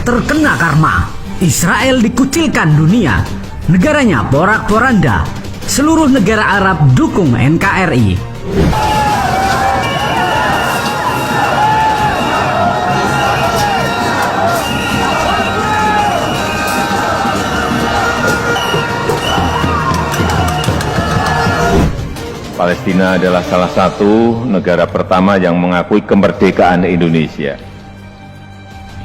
terkena karma. Israel dikucilkan dunia, negaranya porak-poranda. Seluruh negara Arab dukung NKRI. Palestina adalah salah satu negara pertama yang mengakui kemerdekaan Indonesia.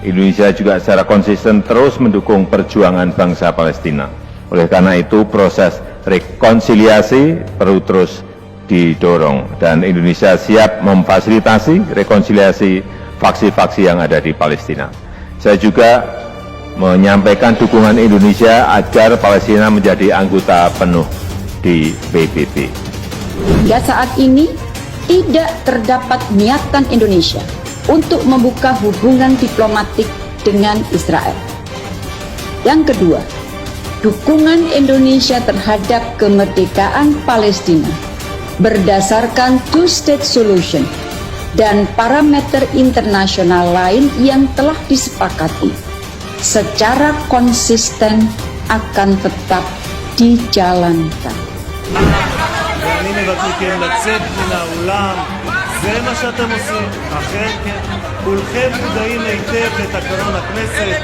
Indonesia juga secara konsisten terus mendukung perjuangan bangsa Palestina. Oleh karena itu, proses rekonsiliasi perlu terus didorong dan Indonesia siap memfasilitasi rekonsiliasi faksi-faksi yang ada di Palestina. Saya juga menyampaikan dukungan Indonesia agar Palestina menjadi anggota penuh di PBB. Hingga saat ini tidak terdapat niatan Indonesia untuk membuka hubungan diplomatik dengan Israel. Yang kedua, dukungan Indonesia terhadap kemerdekaan Palestina berdasarkan two-state solution dan parameter internasional lain yang telah disepakati secara konsisten akan tetap dijalankan. אני מבקש מכם לצאת מן האולם, זה מה שאתם עושים, אכן כן, כולכם מודעים היטב לתקנון הכנסת,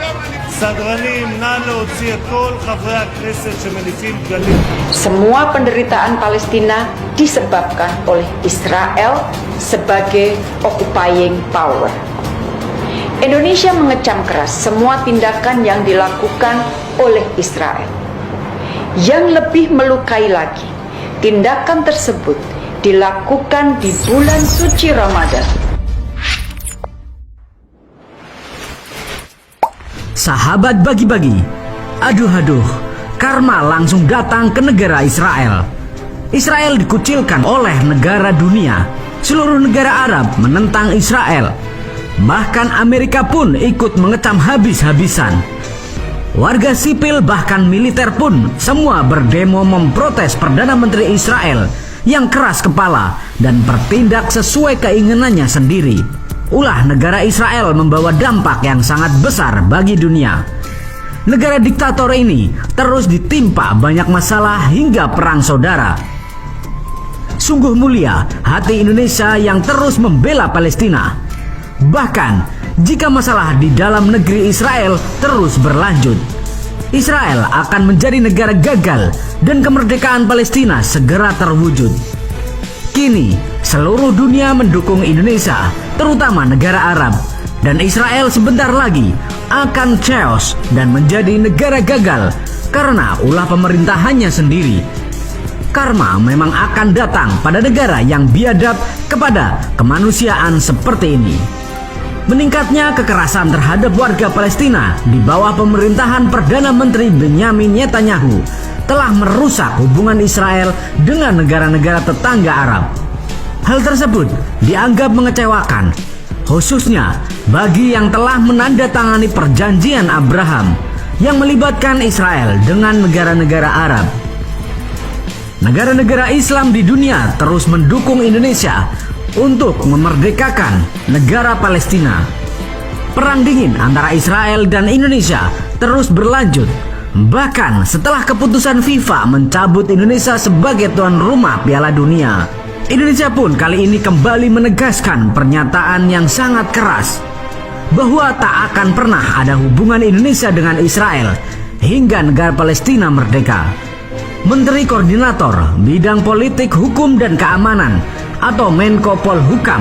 סדרנים, נא להוציא את כל חברי הכנסת שמניפים דגלים. Semua penderitaan Palestina disebabkan oleh Israel sebagai occupying power. Indonesia mengecam keras semua tindakan yang dilakukan oleh Israel. Yang lebih melukai lagi, tindakan tersebut dilakukan di bulan suci Ramadan. Sahabat bagi-bagi, aduh, karma langsung datang ke negara Israel. Israel dikucilkan oleh negara dunia. Seluruh negara Arab menentang Israel. Bahkan Amerika pun ikut mengecam habis-habisan. Warga sipil bahkan militer pun semua berdemo memprotes Perdana Menteri Israel yang keras kepala dan bertindak sesuai keinginannya sendiri. Ulah negara Israel membawa dampak yang sangat besar bagi dunia. Negara diktator ini terus ditimpa banyak masalah hingga perang saudara. Sungguh mulia hati Indonesia yang terus membela Palestina. Bahkan jika masalah di dalam negeri Israel terus berlanjut, Israel akan menjadi negara gagal dan kemerdekaan Palestina segera terwujud. Kini, seluruh dunia mendukung Indonesia, terutama negara Arab, dan Israel sebentar lagi akan chaos dan menjadi negara gagal karena ulah pemerintahannya sendiri. Karma memang akan datang pada negara yang biadab kepada kemanusiaan seperti ini. Meningkatnya kekerasan terhadap warga Palestina di bawah pemerintahan Perdana Menteri Benyamin Netanyahu telah merusak hubungan Israel dengan negara-negara tetangga Arab. Hal tersebut dianggap mengecewakan, khususnya bagi yang telah menandatangani perjanjian Abraham yang melibatkan Israel dengan negara-negara Arab. Negara-negara Islam di dunia terus mendukung Indonesia untuk memerdekakan negara Palestina. Perang dingin antara Israel dan Indonesia terus berlanjut. Bahkan setelah keputusan FIFA mencabut Indonesia sebagai tuan rumah Piala Dunia, Indonesia pun kali ini kembali menegaskan pernyataan yang sangat keras bahwa tak akan pernah ada hubungan Indonesia dengan Israel hingga negara Palestina merdeka. Menteri Koordinator Bidang Politik, Hukum, dan Keamanan atau Menko Polhukam,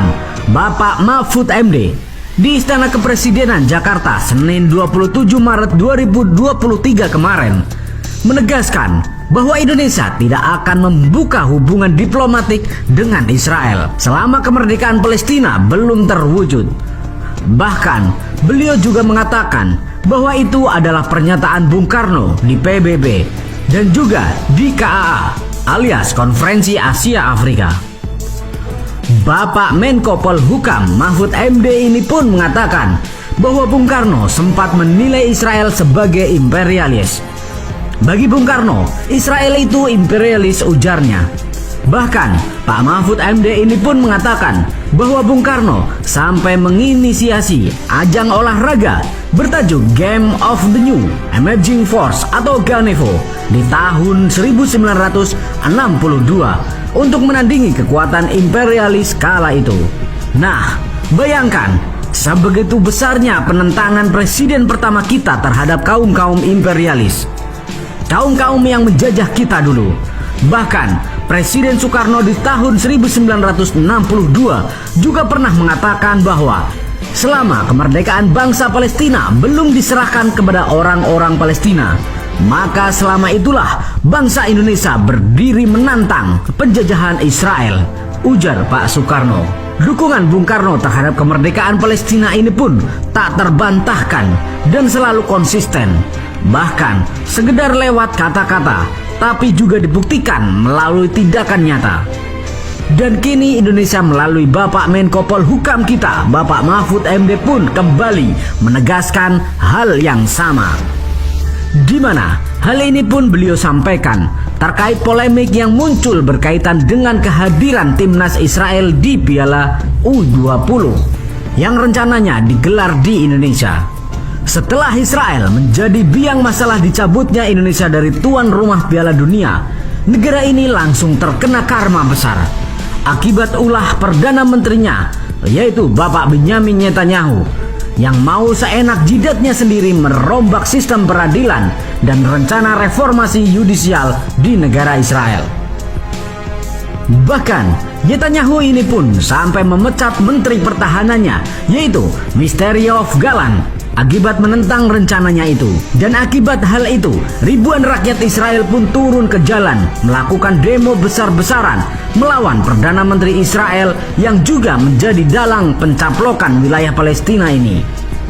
Bapak Mahfud MD, di Istana Kepresidenan Jakarta Senin 27 Maret 2023 kemarin menegaskan bahwa Indonesia tidak akan membuka hubungan diplomatik dengan Israel selama kemerdekaan Palestina belum terwujud. Bahkan beliau juga mengatakan bahwa itu adalah pernyataan Bung Karno di PBB dan juga di KAA alias Konferensi Asia Afrika. Bapak Menko Polhukam Mahfud MD ini pun mengatakan bahwa Bung Karno sempat menilai Israel sebagai imperialis. Bagi Bung Karno, Israel itu imperialis, ujarnya. Bahkan Pak Mahfud MD ini pun mengatakan bahwa Bung Karno sampai menginisiasi ajang olahraga bertajuk Game of the New Emerging Force atau GANEVO di tahun 1962 untuk menandingi kekuatan imperialis kala itu. Nah, bayangkan sebegitu besarnya penentangan presiden pertama kita terhadap kaum-kaum imperialis, kaum-kaum yang menjajah kita dulu. Bahkan Presiden Soekarno di tahun 1962 juga pernah mengatakan bahwa selama kemerdekaan bangsa Palestina belum diserahkan kepada orang-orang Palestina, maka selama itulah bangsa Indonesia berdiri menantang penjajahan Israel, ujar Pak Soekarno. Dukungan Bung Karno terhadap kemerdekaan Palestina ini pun tak terbantahkan dan selalu konsisten. Bahkan sekedar lewat kata-kata, tapi juga dibuktikan melalui tindakan nyata. Dan kini Indonesia melalui Bapak Menko Polhukam kita, Bapak Mahfud MD pun kembali menegaskan hal yang sama. Di mana hal ini pun beliau sampaikan terkait polemik yang muncul berkaitan dengan kehadiran timnas Israel di Piala U20 yang rencananya digelar di Indonesia. Setelah Israel menjadi biang masalah dicabutnya Indonesia dari tuan rumah Piala Dunia, negara ini langsung terkena karma besar akibat ulah Perdana Menterinya, yaitu Bapak Benyamin Netanyahu, yang mau seenak jidatnya sendiri merombak sistem peradilan dan rencana reformasi yudisial di negara Israel. Bahkan Netanyahu ini pun sampai memecat Menteri Pertahanannya, yaitu Mr. Yoav Gallant, akibat menentang rencananya itu. Dan akibat hal itu, ribuan rakyat Israel pun turun ke jalan melakukan demo besar-besaran melawan Perdana Menteri Israel yang juga menjadi dalang pencaplokan wilayah Palestina ini.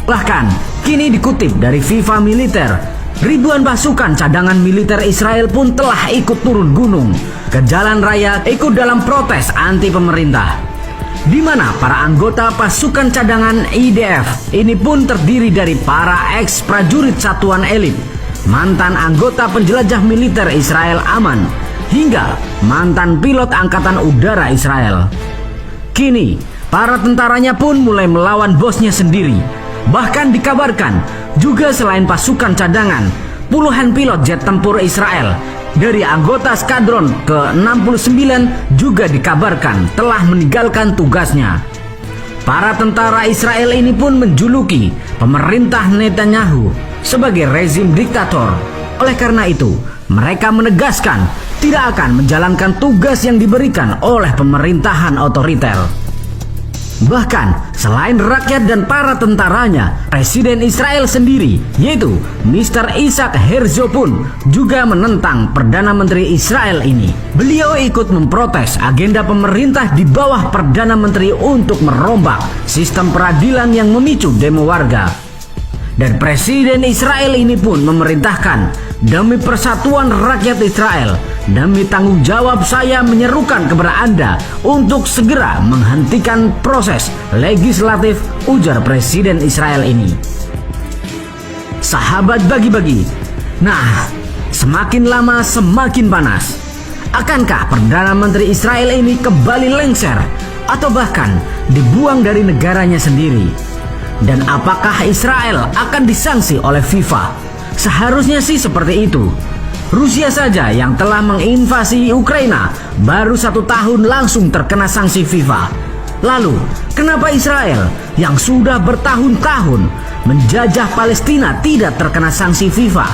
Bahkan kini dikutip dari FIFA Militer, ribuan pasukan cadangan militer Israel pun telah ikut turun gunung ke jalan raya ikut dalam protes anti pemerintah, di mana para anggota pasukan cadangan IDF ini pun terdiri dari para ex-prajurit satuan elit, mantan anggota penjelajah militer Israel Aman, hingga mantan pilot angkatan udara Israel. Kini, para tentaranya pun mulai melawan bosnya sendiri. Bahkan dikabarkan juga selain pasukan cadangan, puluhan pilot jet tempur Israel dari anggota skadron ke-69 juga dikabarkan telah meninggalkan tugasnya. Para tentara Israel ini pun menjuluki pemerintah Netanyahu sebagai rezim diktator. Oleh karena itu, mereka menegaskan tidak akan menjalankan tugas yang diberikan oleh pemerintahan otoriter. Bahkan selain rakyat dan para tentaranya, Presiden Israel sendiri, yaitu Mr. Isaac Herzog pun juga menentang Perdana Menteri Israel ini. Beliau ikut memprotes agenda pemerintah di bawah Perdana Menteri untuk merombak sistem peradilan yang memicu demo warga. Dan Presiden Israel ini pun memerintahkan, demi persatuan rakyat Israel, demi tanggung jawab saya menyerukan kepada Anda untuk segera menghentikan proses legislatif, ujar Presiden Israel ini. Sahabat bagi-bagi, nah, semakin lama semakin panas. Akankah Perdana Menteri Israel ini kembali lengser atau bahkan dibuang dari negaranya sendiri? Dan apakah Israel akan disanksi oleh FIFA? Seharusnya sih seperti itu. Rusia saja yang telah menginvasi Ukraina baru 1 tahun langsung terkena sanksi FIFA. Lalu, kenapa Israel yang sudah bertahun-tahun menjajah Palestina tidak terkena sanksi FIFA?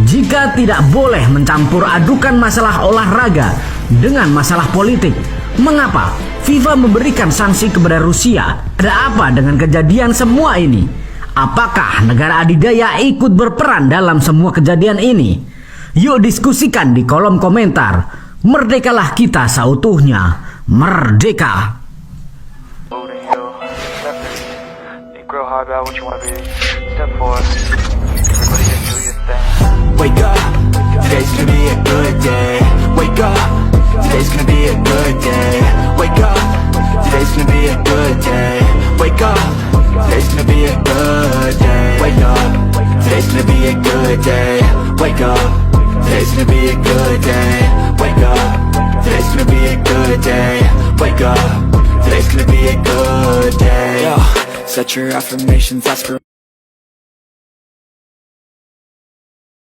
Jika tidak boleh mencampur adukan masalah olahraga dengan masalah politik, mengapa FIFA memberikan sanksi kepada Rusia? Ada apa dengan kejadian semua ini? Apakah negara adidaya ikut berperan dalam semua kejadian ini? Yuk diskusikan di kolom komentar. Merdekalah kita seutuhnya. Merdeka! Wake up, today's gonna be a good day. Wake up, today's gonna be a good day. Wake up, today's gonna be a good day. Wake up, today's gonna be a good day. Wake up, today's gonna be a good day. Wake up, today's gonna be a good day. Wake up. today's gonna be a good day. Wake up, today's gonna be a good day. Yo, set your affirmations, ask for